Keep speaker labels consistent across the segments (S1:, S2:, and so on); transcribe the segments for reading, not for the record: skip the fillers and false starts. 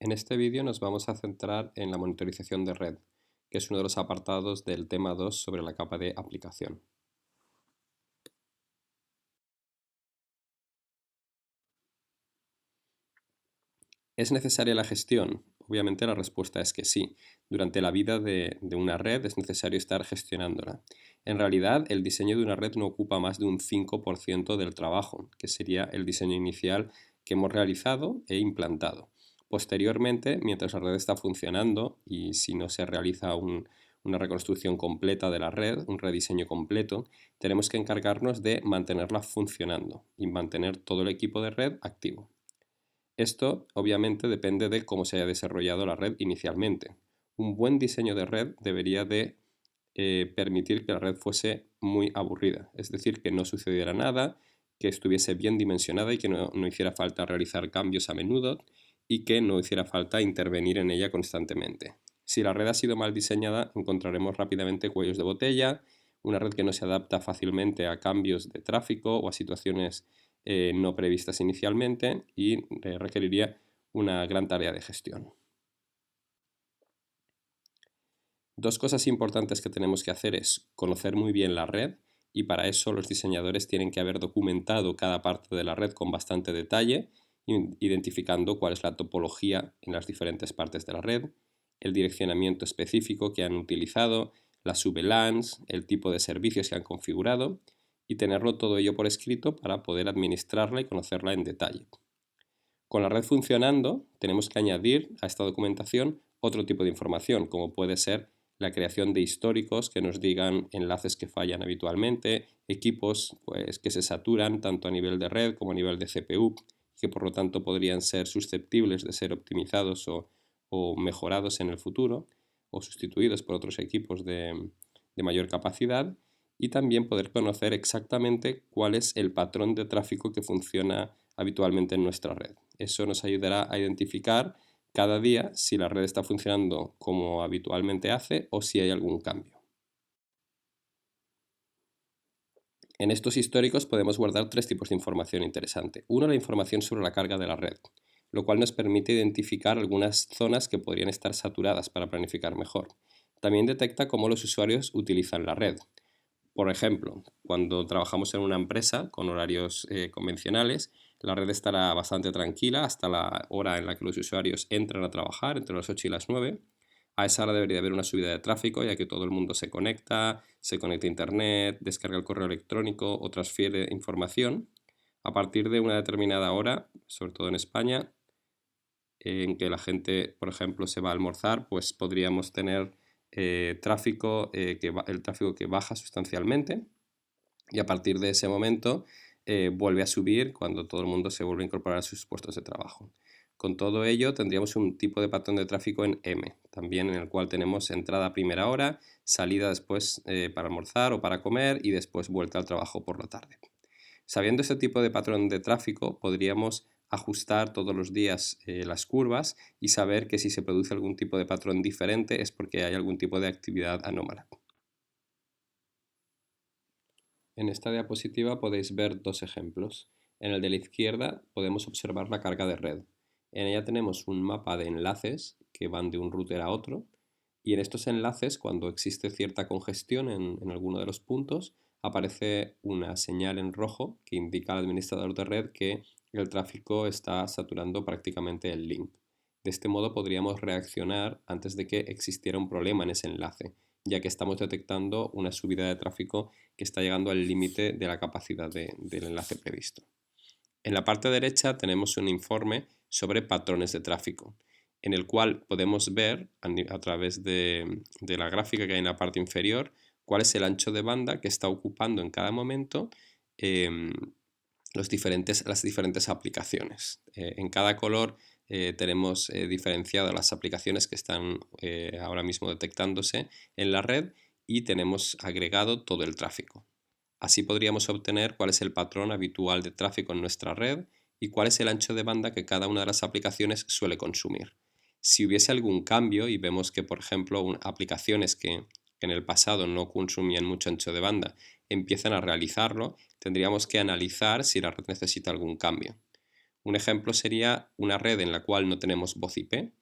S1: En este vídeo nos vamos a centrar en la monitorización de red, que es uno de los apartados del tema 2 sobre la capa de aplicación. ¿Es necesaria la gestión? Obviamente la respuesta es que sí. Durante la vida de una red es necesario estar gestionándola. En realidad, el diseño de una red no ocupa más de un 5% del trabajo, que sería el diseño inicial que hemos realizado e implantado. Posteriormente, mientras la red está funcionando y si no se realiza una reconstrucción completa de la red, un rediseño completo, tenemos que encargarnos de mantenerla funcionando y mantener todo el equipo de red activo. Esto obviamente depende de cómo se haya desarrollado la red inicialmente. Un buen diseño de red debería de permitir que la red fuese muy aburrida, es decir, que no sucediera nada, que estuviese bien dimensionada y que no hiciera falta realizar cambios a menudo y que no hiciera falta intervenir en ella constantemente. Si la red ha sido mal diseñada, encontraremos rápidamente cuellos de botella, una red que no se adapta fácilmente a cambios de tráfico o a situaciones no previstas inicialmente y requeriría una gran tarea de gestión. Dos cosas importantes que tenemos que hacer es conocer muy bien la red y para eso los diseñadores tienen que haber documentado cada parte de la red con bastante detalle, identificando cuál es la topología en las diferentes partes de la red, el direccionamiento específico que han utilizado, las VLANs, el tipo de servicios que han configurado y tenerlo todo ello por escrito para poder administrarla y conocerla en detalle. Con la red funcionando, tenemos que añadir a esta documentación otro tipo de información, como puede ser la creación de históricos que nos digan enlaces que fallan habitualmente, equipos que se saturan tanto a nivel de red como a nivel de CPU, que por lo tanto podrían ser susceptibles de ser optimizados o mejorados en el futuro, o sustituidos por otros equipos de mayor capacidad, y también poder conocer exactamente cuál es el patrón de tráfico que funciona habitualmente en nuestra red. Eso nos ayudará a identificar cada día si la red está funcionando como habitualmente hace o si hay algún cambio. En estos históricos podemos guardar tres tipos de información interesante. Uno, la información sobre la carga de la red, lo cual nos permite identificar algunas zonas que podrían estar saturadas para planificar mejor. También detecta cómo los usuarios utilizan la red. Por ejemplo, cuando trabajamos en una empresa con horarios convencionales, la red estará bastante tranquila hasta la hora en la que los usuarios entran a trabajar, entre las 8 y las 9. A esa hora debería haber una subida de tráfico, ya que todo el mundo se conecta a internet, descarga el correo electrónico o transfiere información. A partir de una determinada hora, sobre todo en España, en que la gente, por ejemplo, se va a almorzar, pues podríamos tener tráfico, el tráfico que baja sustancialmente y a partir de ese momento vuelve a subir cuando todo el mundo se vuelve a incorporar a sus puestos de trabajo. Con todo ello tendríamos un tipo de patrón de tráfico en M, también en el cual tenemos entrada a primera hora, salida después para almorzar o para comer y después vuelta al trabajo por la tarde. Sabiendo este tipo de patrón de tráfico, podríamos ajustar todos los días las curvas y saber que si se produce algún tipo de patrón diferente es porque hay algún tipo de actividad anómala. En esta diapositiva podéis ver dos ejemplos. En el de la izquierda podemos observar la carga de red. En ella tenemos un mapa de enlaces que van de un router a otro y en estos enlaces, cuando existe cierta congestión en alguno de los puntos, aparece una señal en rojo que indica al administrador de red que el tráfico está saturando prácticamente el link. De este modo podríamos reaccionar antes de que existiera un problema en ese enlace, ya que estamos detectando una subida de tráfico que está llegando al límite de la capacidad del enlace previsto. En la parte derecha tenemos un informe sobre patrones de tráfico, en el cual podemos ver a través de la gráfica que hay en la parte inferior cuál es el ancho de banda que está ocupando en cada momento las diferentes aplicaciones. En cada color tenemos diferenciadas las aplicaciones que están ahora mismo detectándose en la red y tenemos agregado todo el tráfico. Así podríamos obtener cuál es el patrón habitual de tráfico en nuestra red y cuál es el ancho de banda que cada una de las aplicaciones suele consumir. Si hubiese algún cambio y vemos que, por ejemplo, aplicaciones que en el pasado no consumían mucho ancho de banda empiezan a realizarlo, tendríamos que analizar si la red necesita algún cambio. Un ejemplo sería una red en la cual no tenemos voz IP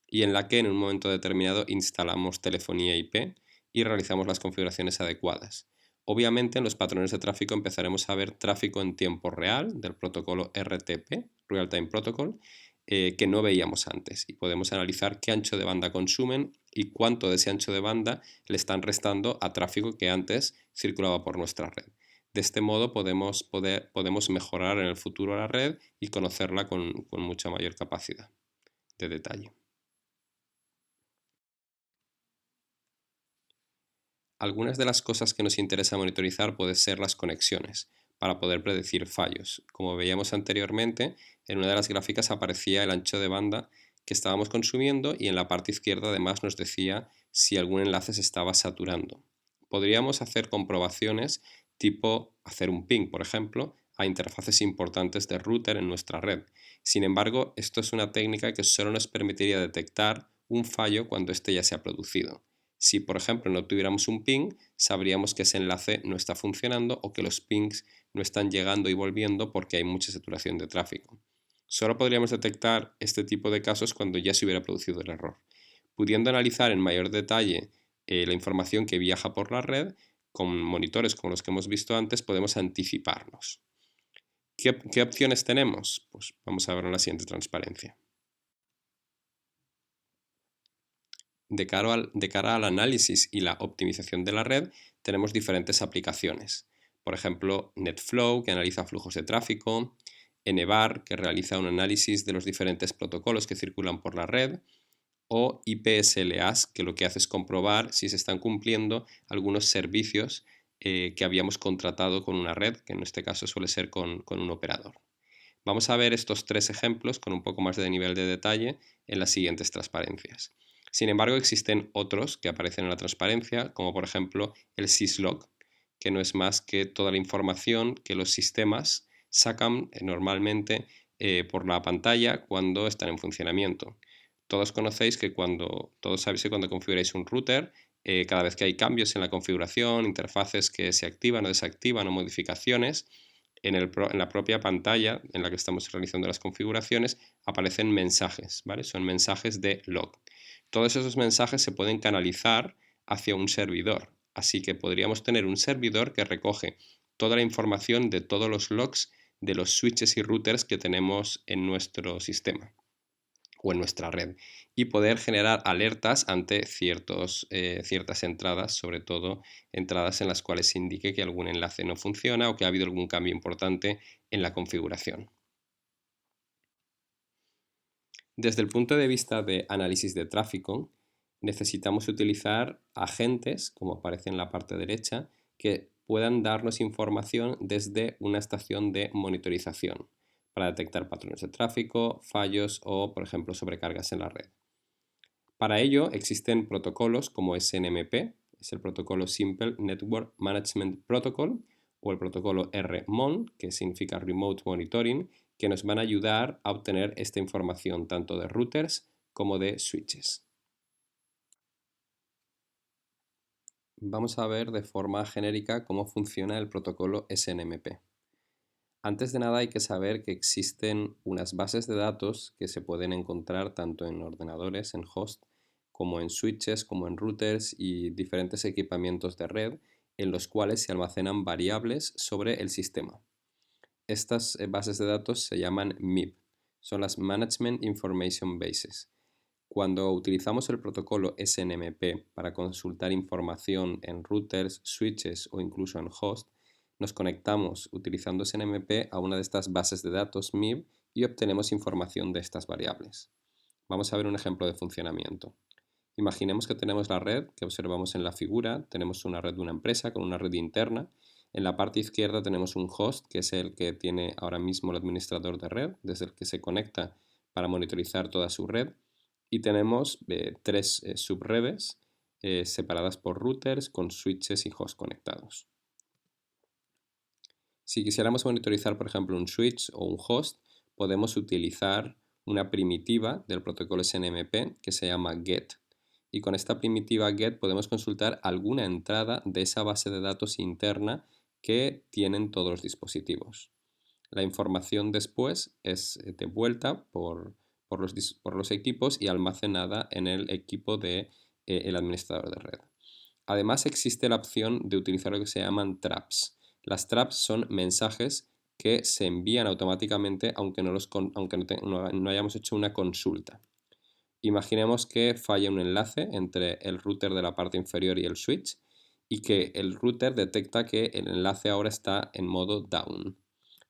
S1: y en la que en un momento determinado instalamos telefonía IP y realizamos las configuraciones adecuadas. Obviamente en los patrones de tráfico empezaremos a ver tráfico en tiempo real del protocolo RTP, Real Time Protocol, que no veíamos antes, y podemos analizar qué ancho de banda consumen y cuánto de ese ancho de banda le están restando a tráfico que antes circulaba por nuestra red. De este modo podemos mejorar en el futuro la red y conocerla con mucha mayor capacidad de detalle. Algunas de las cosas que nos interesa monitorizar pueden ser las conexiones, para poder predecir fallos. Como veíamos anteriormente, en una de las gráficas aparecía el ancho de banda que estábamos consumiendo y en la parte izquierda además nos decía si algún enlace se estaba saturando. Podríamos hacer comprobaciones tipo hacer un ping, por ejemplo, a interfaces importantes de router en nuestra red. Sin embargo, esto es una técnica que solo nos permitiría detectar un fallo cuando éste ya se ha producido. Si, por ejemplo, no tuviéramos un ping, sabríamos que ese enlace no está funcionando o que los pings no están llegando y volviendo porque hay mucha saturación de tráfico. Solo podríamos detectar este tipo de casos cuando ya se hubiera producido el error. Pudiendo analizar en mayor detalle la información que viaja por la red, con monitores como los que hemos visto antes, podemos anticiparnos. ¿Qué opciones tenemos? Pues vamos a ver en la siguiente transparencia. De cara al análisis y la optimización de la red, tenemos diferentes aplicaciones. Por ejemplo, NetFlow, que analiza flujos de tráfico, NVAR, que realiza un análisis de los diferentes protocolos que circulan por la red, o IPSLAS, que lo que hace es comprobar si se están cumpliendo algunos servicios que habíamos contratado con una red, que en este caso suele ser con un operador. Vamos a ver estos tres ejemplos con un poco más de nivel de detalle en las siguientes transparencias. Sin embargo, existen otros que aparecen en la transparencia, como por ejemplo el syslog, que no es más que toda la información que los sistemas sacan normalmente por la pantalla cuando están en funcionamiento. Todos conocéis que todos sabéis que cuando configuráis un router, cada vez que hay cambios en la configuración, interfaces que se activan o desactivan o modificaciones, en la propia pantalla en la que estamos realizando las configuraciones aparecen mensajes, ¿vale? Son mensajes de log. Todos esos mensajes se pueden canalizar hacia un servidor, así que podríamos tener un servidor que recoge toda la información de todos los logs de los switches y routers que tenemos en nuestro sistema o en nuestra red y poder generar alertas ante ciertas entradas, sobre todo entradas en las cuales se indique que algún enlace no funciona o que ha habido algún cambio importante en la configuración. Desde el punto de vista de análisis de tráfico, necesitamos utilizar agentes, como aparece en la parte derecha, que puedan darnos información desde una estación de monitorización para detectar patrones de tráfico, fallos o, por ejemplo, sobrecargas en la red. Para ello existen protocolos como SNMP, es el protocolo Simple Network Management Protocol, o el protocolo RMON, que significa Remote Monitoring, que nos van a ayudar a obtener esta información tanto de routers como de switches. Vamos a ver de forma genérica cómo funciona el protocolo SNMP. Antes de nada hay que saber que existen unas bases de datos que se pueden encontrar tanto en ordenadores, en host, como en switches, como en routers y diferentes equipamientos de red en los cuales se almacenan variables sobre el sistema. Estas bases de datos se llaman MIB, son las Management Information Bases. Cuando utilizamos el protocolo SNMP para consultar información en routers, switches o incluso en host, nos conectamos utilizando SNMP a una de estas bases de datos MIB y obtenemos información de estas variables. Vamos a ver un ejemplo de funcionamiento. Imaginemos que tenemos la red que observamos en la figura, tenemos una red de una empresa con una red interna. En la parte izquierda tenemos un host, que es el que tiene ahora mismo el administrador de red, desde el que se conecta para monitorizar toda su red. Y tenemos tres subredes separadas por routers con switches y hosts conectados. Si quisiéramos monitorizar, por ejemplo, un switch o un host, podemos utilizar una primitiva del protocolo SNMP que se llama GET. Y con esta primitiva GET podemos consultar alguna entrada de esa base de datos interna que tienen todos los dispositivos. La información después es devuelta por los equipos y almacenada en el equipo de, el administrador de red. Además existe la opción de utilizar lo que se llaman traps. Las traps son mensajes que se envían automáticamente aunque no hayamos hecho una consulta. Imaginemos que falla un enlace entre el router de la parte inferior y el switch y que el router detecta que el enlace ahora está en modo down.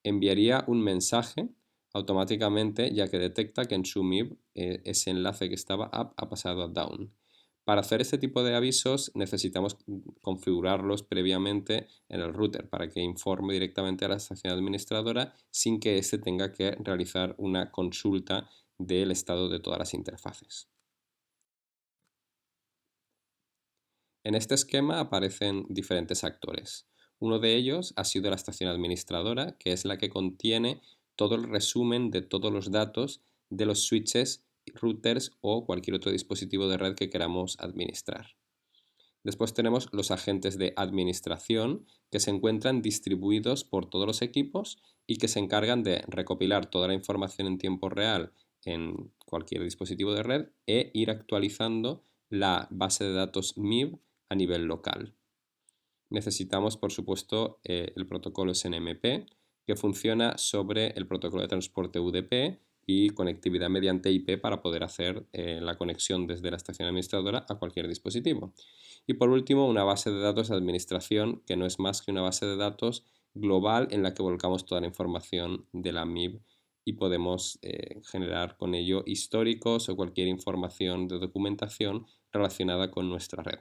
S1: Enviaría un mensaje automáticamente ya que detecta que en su MIB ese enlace que estaba up ha pasado a down. Para hacer este tipo de avisos necesitamos configurarlos previamente en el router para que informe directamente a la estación administradora sin que éste tenga que realizar una consulta del estado de todas las interfaces. En este esquema aparecen diferentes actores. Uno de ellos ha sido la estación administradora, que es la que contiene todo el resumen de todos los datos de los switches, routers o cualquier otro dispositivo de red que queramos administrar. Después tenemos los agentes de administración que se encuentran distribuidos por todos los equipos y que se encargan de recopilar toda la información en tiempo real en cualquier dispositivo de red e ir actualizando la base de datos MIB a nivel local. Necesitamos, por supuesto, el protocolo SNMP, que funciona sobre el protocolo de transporte UDP y conectividad mediante IP para poder hacer la conexión desde la estación administradora a cualquier dispositivo. Y por último, una base de datos de administración, que no es más que una base de datos global en la que volcamos toda la información de la MIB y podemos generar con ello históricos o cualquier información de documentación relacionada con nuestra red.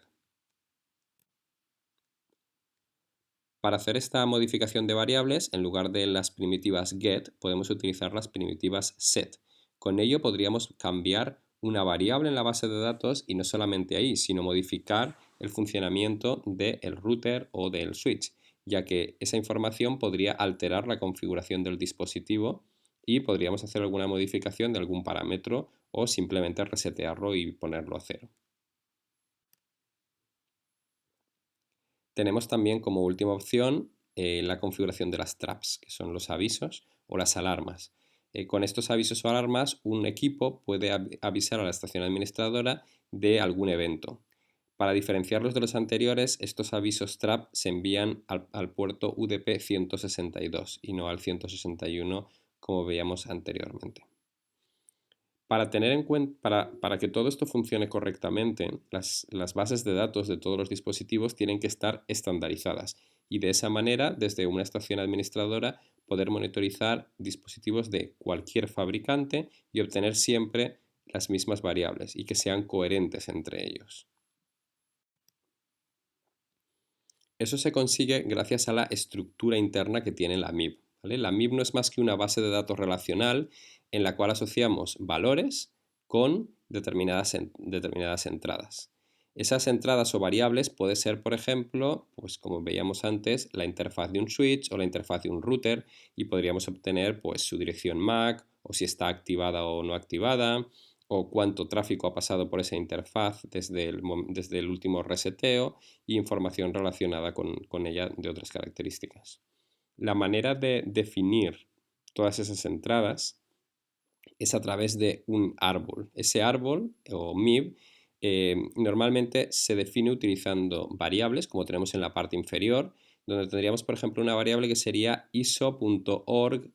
S1: Para hacer esta modificación de variables, en lugar de las primitivas get, podemos utilizar las primitivas set. Con ello podríamos cambiar una variable en la base de datos y no solamente ahí, sino modificar el funcionamiento del router o del switch, ya que esa información podría alterar la configuración del dispositivo y podríamos hacer alguna modificación de algún parámetro o simplemente resetearlo y ponerlo a cero. Tenemos también como última opción la configuración de las traps, que son los avisos o las alarmas. Con estos avisos o alarmas, un equipo puede avisar a la estación administradora de algún evento. Para diferenciarlos de los anteriores, estos avisos trap se envían al puerto UDP 162 y no al 161 como veíamos anteriormente. Para tener en cuenta, para que todo esto funcione correctamente, las bases de datos de todos los dispositivos tienen que estar estandarizadas y de esa manera, desde una estación administradora, poder monitorizar dispositivos de cualquier fabricante y obtener siempre las mismas variables y que sean coherentes entre ellos. Eso se consigue gracias a la estructura interna que tiene la MIB, ¿vale? La MIB no es más que una base de datos relacional en la cual asociamos valores con determinadas entradas. Esas entradas o variables puede ser, por ejemplo, pues como veíamos antes, la interfaz de un switch o la interfaz de un router y podríamos obtener pues su dirección MAC o si está activada o no activada o cuánto tráfico ha pasado por esa interfaz desde el último reseteo y información relacionada con ella de otras características. La manera de definir todas esas entradas es a través de un árbol. Ese árbol o MIB normalmente se define utilizando variables como tenemos en la parte inferior, donde tendríamos por ejemplo una variable que sería iso.org.dod,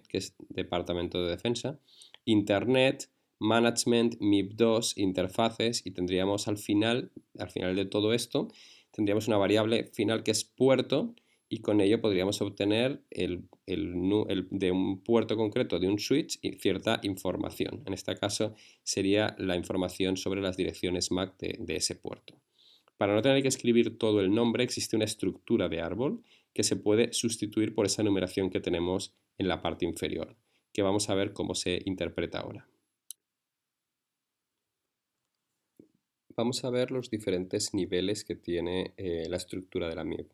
S1: que es Departamento de Defensa, Internet, Management, MIB2, interfaces y tendríamos al final de todo esto, tendríamos una variable final que es puerto y con ello podríamos obtener de un puerto concreto de un switch y cierta información. En este caso sería la información sobre las direcciones MAC de ese puerto. Para no tener que escribir todo el nombre, existe una estructura de árbol que se puede sustituir por esa numeración que tenemos en la parte inferior, que vamos a ver cómo se interpreta ahora. Vamos a ver los diferentes niveles que tiene la estructura de la MIB.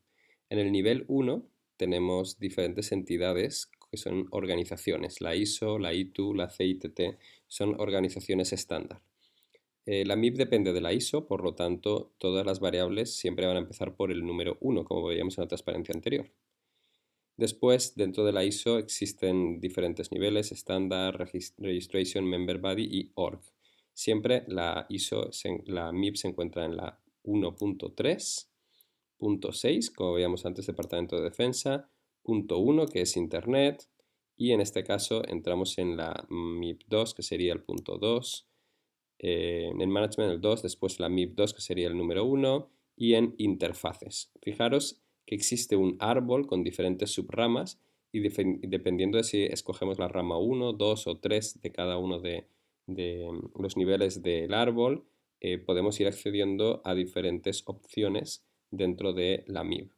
S1: En el nivel 1 tenemos diferentes entidades que son organizaciones. La ISO, la ITU, la CITT son organizaciones estándar. La MIB depende de la ISO, por lo tanto todas las variables siempre van a empezar por el número 1, como veíamos en la transparencia anterior. Después, dentro de la ISO existen diferentes niveles, estándar, registration, member body y org. Siempre la la MIB se encuentra en la 1.3.6, como veíamos antes, Departamento de Defensa, punto 1, que es Internet, y en este caso entramos en la MIB 2, que sería el punto 2, en Management el 2, después la MIB 2, que sería el número 1, y en Interfaces. Fijaros que existe un árbol con diferentes subramas y dependiendo de si escogemos la rama 1, 2 o 3 de cada uno de los niveles del árbol, podemos ir accediendo a diferentes opciones dentro de la MIB.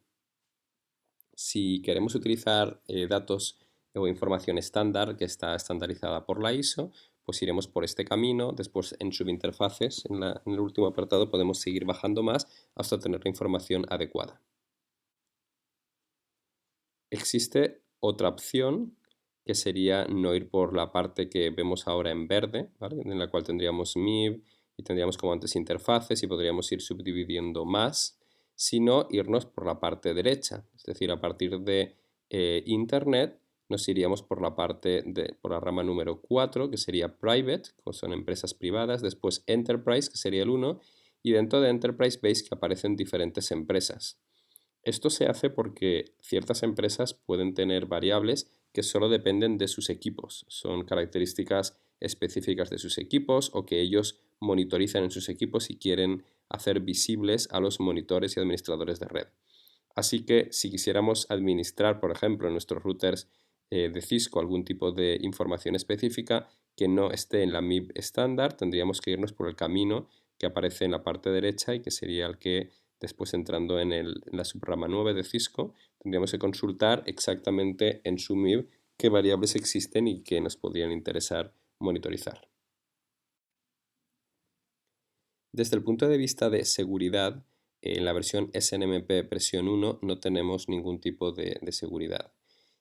S1: Si queremos utilizar datos o información estándar que está estandarizada por la ISO, pues iremos por este camino. Después en subinterfaces, en el último apartado, podemos seguir bajando más hasta tener la información adecuada. Existe otra opción que sería no ir por la parte que vemos ahora en verde, ¿vale? En la cual tendríamos MIB y tendríamos como antes interfaces y podríamos ir subdividiendo más, sino irnos por la parte derecha, es decir, a partir de Internet nos iríamos por la parte por la rama número 4, que sería Private, que son empresas privadas, después Enterprise, que sería el 1, y dentro de Enterprise veis que aparecen diferentes empresas. Esto se hace porque ciertas empresas pueden tener variables que solo dependen de sus equipos. Son características específicas de sus equipos o que ellos monitorizan en sus equipos y quieren hacer visibles a los monitores y administradores de red. Así que si quisiéramos administrar, por ejemplo, en nuestros routers de Cisco algún tipo de información específica que no esté en la MIB estándar, tendríamos que irnos por el camino que aparece en la parte derecha y que sería el que después entrando en la subrama 9 de Cisco, tendríamos que consultar exactamente en su MIB qué variables existen y que nos podrían interesar monitorizar. Desde el punto de vista de seguridad, en la versión SNMP versión 1 no tenemos ningún tipo de seguridad.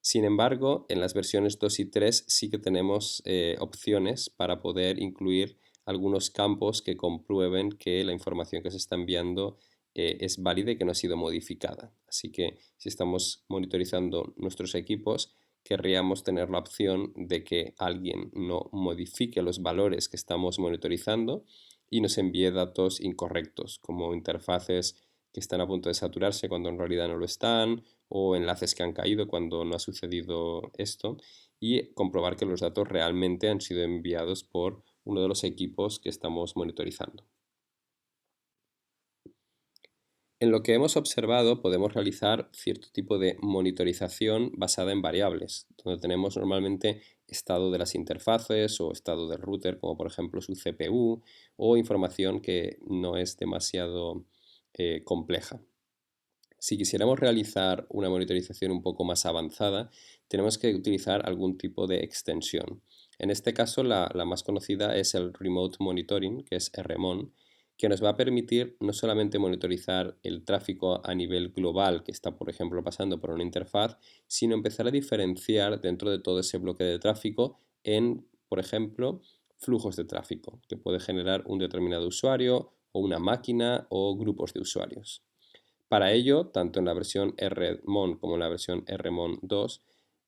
S1: Sin embargo, en las versiones 2 y 3 sí que tenemos opciones para poder incluir algunos campos que comprueben que la información que se está enviando es válida y que no ha sido modificada. Así que si estamos monitorizando nuestros equipos, querríamos tener la opción de que alguien no modifique los valores que estamos monitorizando y nos envíe datos incorrectos, como interfaces que están a punto de saturarse cuando en realidad no lo están, o enlaces que han caído cuando no ha sucedido esto, y comprobar que los datos realmente han sido enviados por uno de los equipos que estamos monitorizando. En lo que hemos observado podemos realizar cierto tipo de monitorización basada en variables, donde tenemos normalmente estado de las interfaces o estado del router, como por ejemplo su CPU, o información que no es demasiado compleja. Si quisiéramos realizar una monitorización un poco más avanzada, tenemos que utilizar algún tipo de extensión. En este caso, la más conocida es el Remote Monitoring, que es RMON, que nos va a permitir no solamente monitorizar el tráfico a nivel global que está, por ejemplo, pasando por una interfaz, sino empezar a diferenciar dentro de todo ese bloque de tráfico en, por ejemplo, flujos de tráfico, que puede generar un determinado usuario o una máquina o grupos de usuarios. Para ello, tanto en la versión RMON como en la versión RMON 2,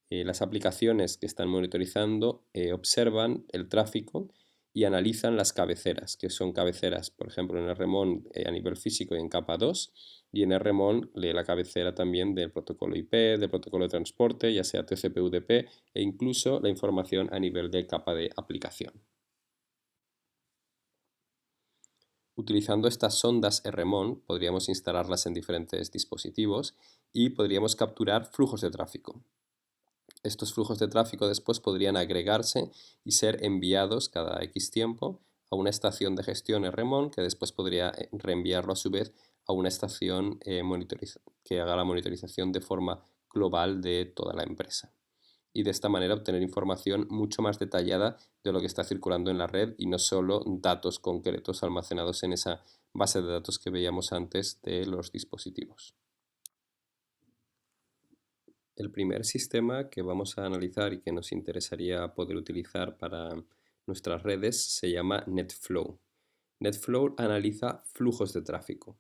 S1: las aplicaciones que están monitorizando observan el tráfico y analizan las cabeceras, que son cabeceras, por ejemplo, en RMON a nivel físico y en capa 2, y en RMON la cabecera también del protocolo IP, del protocolo de transporte, ya sea TCP/UDP, e incluso la información a nivel de capa de aplicación. Utilizando estas sondas RMON podríamos instalarlas en diferentes dispositivos y podríamos capturar flujos de tráfico. Estos flujos de tráfico después podrían agregarse y ser enviados cada X tiempo a una estación de gestión RMON que después podría reenviarlo a su vez a una estación que haga la monitorización de forma global de toda la empresa y de esta manera obtener información mucho más detallada de lo que está circulando en la red y no solo datos concretos almacenados en esa base de datos que veíamos antes de los dispositivos. El primer sistema que vamos a analizar y que nos interesaría poder utilizar para nuestras redes se llama NetFlow. NetFlow analiza flujos de tráfico.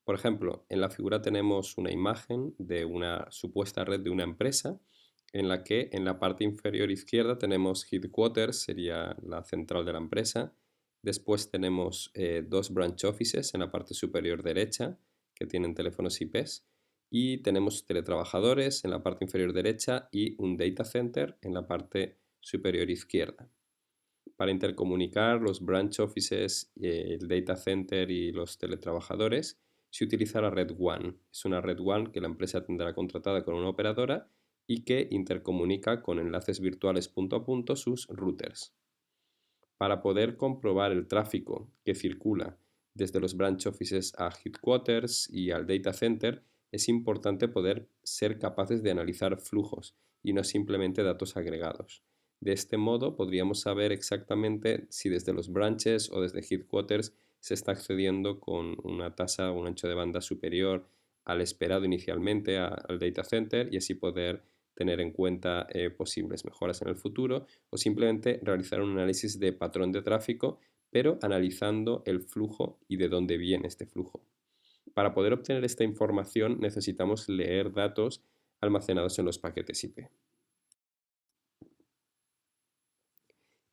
S1: Por ejemplo, en la figura tenemos una imagen de una supuesta red de una empresa en la que en la parte inferior izquierda tenemos headquarters, sería la central de la empresa. Después tenemos dos branch offices en la parte superior derecha que tienen teléfonos IPs. Y tenemos teletrabajadores en la parte inferior derecha y un data center en la parte superior izquierda. Para intercomunicar los branch offices, el data center y los teletrabajadores, se utiliza la red WAN. Es una red WAN que la empresa tendrá contratada con una operadora y que intercomunica con enlaces virtuales punto a punto sus routers. Para poder comprobar el tráfico que circula desde los branch offices a headquarters y al data center, es importante poder ser capaces de analizar flujos y no simplemente datos agregados. De este modo podríamos saber exactamente si desde los branches o desde headquarters se está accediendo con una tasa o un ancho de banda superior al esperado inicialmente al data center y así poder tener en cuenta posibles mejoras en el futuro o simplemente realizar un análisis de patrón de tráfico, pero analizando el flujo y de dónde viene este flujo. Para poder obtener esta información necesitamos leer datos almacenados en los paquetes IP.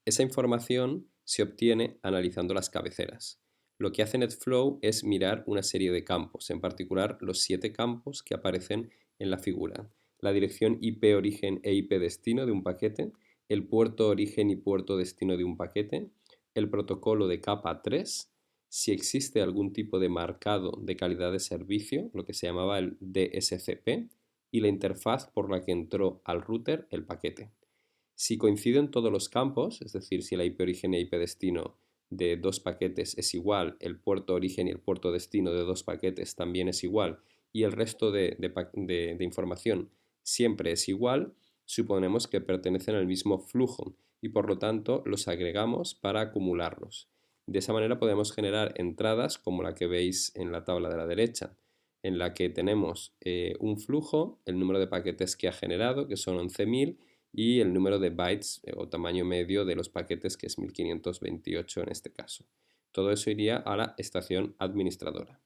S1: Esa información se obtiene analizando las cabeceras. Lo que hace NetFlow es mirar una serie de campos, en particular los 7 campos que aparecen en la figura. La dirección IP origen e IP destino de un paquete, el puerto origen y puerto destino de un paquete, el protocolo de capa 3, si existe algún tipo de marcado de calidad de servicio, lo que se llamaba el DSCP, y la interfaz por la que entró al router el paquete. Si coinciden todos los campos, es decir, si la IP origen e IP destino de dos paquetes es igual, el puerto origen y el puerto destino de dos paquetes también es igual y el resto de información siempre es igual, suponemos que pertenecen al mismo flujo y por lo tanto los agregamos para acumularlos. De esa manera podemos generar entradas como la que veis en la tabla de la derecha, en la que tenemos un flujo, el número de paquetes que ha generado, que son 11.000, y el número de bytes o tamaño medio de los paquetes, que es 1528 en este caso. Todo eso iría a la estación administradora.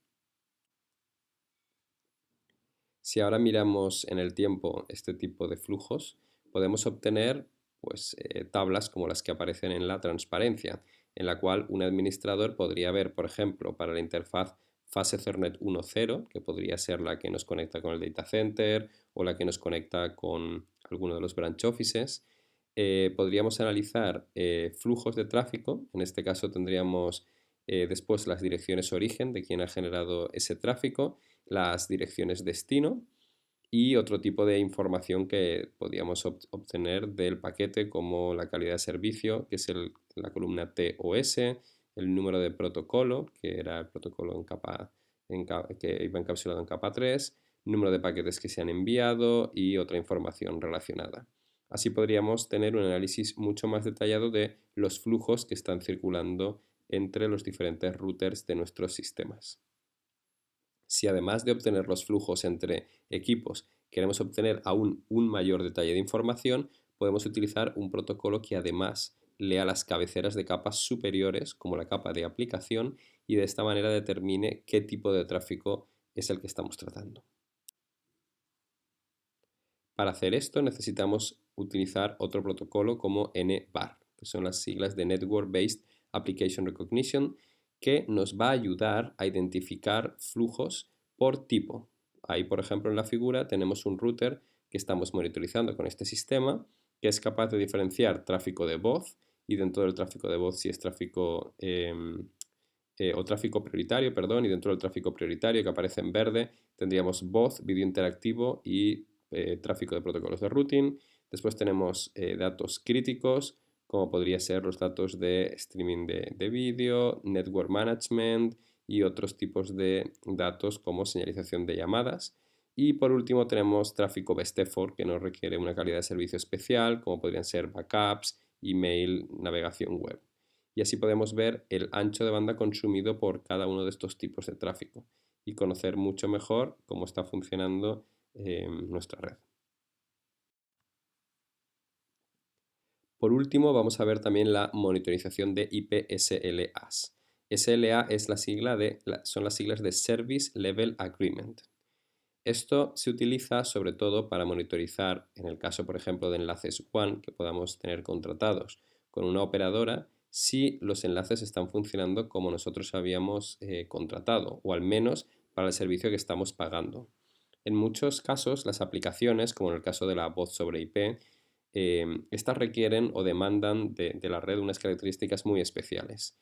S1: Si ahora miramos en el tiempo este tipo de flujos, podemos obtener pues, tablas como las que aparecen en la transparencia, en la cual un administrador podría ver, por ejemplo, para la interfaz fase Ethernet 1.0, que podría ser la que nos conecta con el data center o la que nos conecta con alguno de los branch offices, podríamos analizar flujos de tráfico. En este caso tendríamos después las direcciones origen de quien ha generado ese tráfico, las direcciones destino y otro tipo de información que podíamos obtener del paquete, como la calidad de servicio, que es la columna TOS, el número de protocolo, que era el protocolo que iba encapsulado en capa 3, número de paquetes que se han enviado y otra información relacionada. Así podríamos tener un análisis mucho más detallado de los flujos que están circulando entre los diferentes routers de nuestros sistemas. Si además de obtener los flujos entre equipos queremos obtener aún un mayor detalle de información, podemos utilizar un protocolo que además lea las cabeceras de capas superiores, como la capa de aplicación, y de esta manera determine qué tipo de tráfico es el que estamos tratando. Para hacer esto necesitamos utilizar otro protocolo como NBAR, que son las siglas de Network Based Application Recognition, que nos va a ayudar a identificar flujos por tipo. Ahí, por ejemplo, en la figura tenemos un router que estamos monitorizando con este sistema, que es capaz de diferenciar tráfico de voz, y dentro del tráfico de voz si es tráfico o tráfico prioritario, perdón, y dentro del tráfico prioritario que aparece en verde tendríamos voz, vídeo interactivo y tráfico de protocolos de routing. Después tenemos datos críticos, como podría ser los datos de streaming de vídeo, network management y otros tipos de datos como señalización de llamadas. Y por último tenemos tráfico best effort, que no requiere una calidad de servicio especial, como podrían ser backups, email, navegación web. Y así podemos ver el ancho de banda consumido por cada uno de estos tipos de tráfico y conocer mucho mejor cómo está funcionando nuestra red. Por último, vamos a ver también la monitorización de IPSLAs. SLA es son las siglas de Service Level Agreement. Esto se utiliza sobre todo para monitorizar, en el caso, por ejemplo, de enlaces WAN que podamos tener contratados con una operadora, si los enlaces están funcionando como nosotros habíamos contratado, o al menos para el servicio que estamos pagando. En muchos casos, las aplicaciones, como en el caso de la voz sobre IP, estas requieren o demandan de la red unas características muy especiales.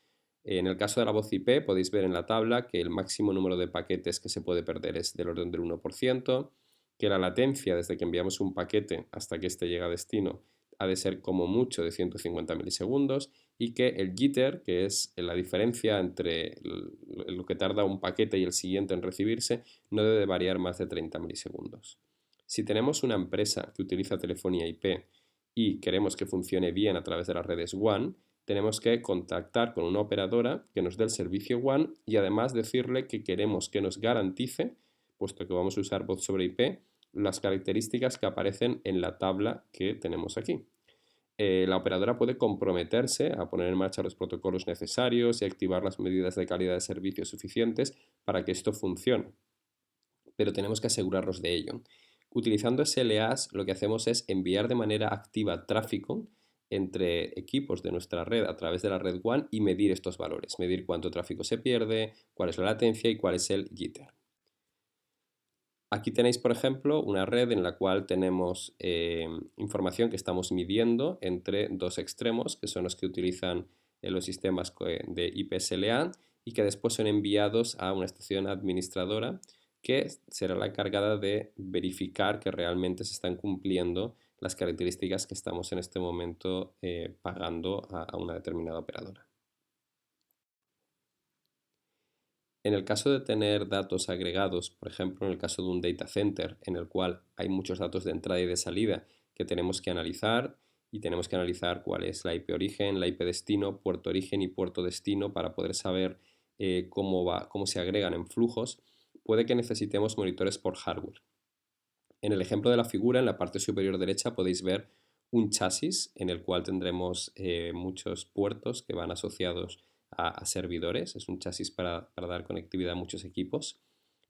S1: En el caso de la voz IP podéis ver en la tabla que el máximo número de paquetes que se puede perder es del orden del 1%, que la latencia desde que enviamos un paquete hasta que éste llega a destino ha de ser como mucho de 150 milisegundos y que el jitter, que es la diferencia entre lo que tarda un paquete y el siguiente en recibirse, no debe variar más de 30 milisegundos. Si tenemos una empresa que utiliza telefonía IP y queremos que funcione bien a través de las redes WAN, tenemos que contactar con una operadora que nos dé el servicio WAN y además decirle que queremos que nos garantice, puesto que vamos a usar voz sobre IP, las características que aparecen en la tabla que tenemos aquí. La operadora puede comprometerse a poner en marcha los protocolos necesarios y activar las medidas de calidad de servicio suficientes para que esto funcione, pero tenemos que asegurarnos de ello. Utilizando SLAs, lo que hacemos es enviar de manera activa tráfico entre equipos de nuestra red a través de la red WAN y medir estos valores, medir cuánto tráfico se pierde, cuál es la latencia y cuál es el jitter. Aquí tenéis, por ejemplo, una red en la cual tenemos información que estamos midiendo entre dos extremos, que son los que utilizan los sistemas de IP-SLA y que después son enviados a una estación administradora que será la encargada de verificar que realmente se están cumpliendo las características que estamos en este momento pagando a una determinada operadora. En el caso de tener datos agregados, por ejemplo, en el caso de un data center en el cual hay muchos datos de entrada y de salida que tenemos que analizar y tenemos que analizar cuál es la IP origen, la IP destino, puerto origen y puerto destino para poder saber cómo se agregan en flujos, puede que necesitemos monitores por hardware. En el ejemplo de la figura, en la parte superior derecha podéis ver un chasis en el cual tendremos muchos puertos que van asociados a servidores. Es un chasis para dar conectividad a muchos equipos.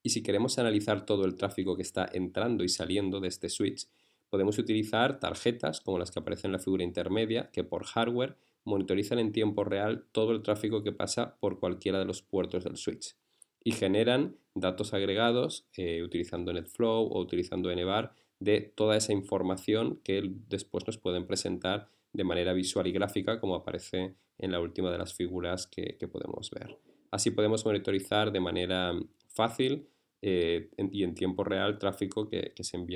S1: Y si queremos analizar todo el tráfico que está entrando y saliendo de este switch, podemos utilizar tarjetas como las que aparecen en la figura intermedia, que por hardware monitorizan en tiempo real todo el tráfico que pasa por cualquiera de los puertos del switch y generan datos agregados utilizando NetFlow o utilizando NVAR de toda esa información que después nos pueden presentar de manera visual y gráfica como aparece en la última de las figuras que podemos ver. Así podemos monitorizar de manera fácil y en tiempo real tráfico que se envía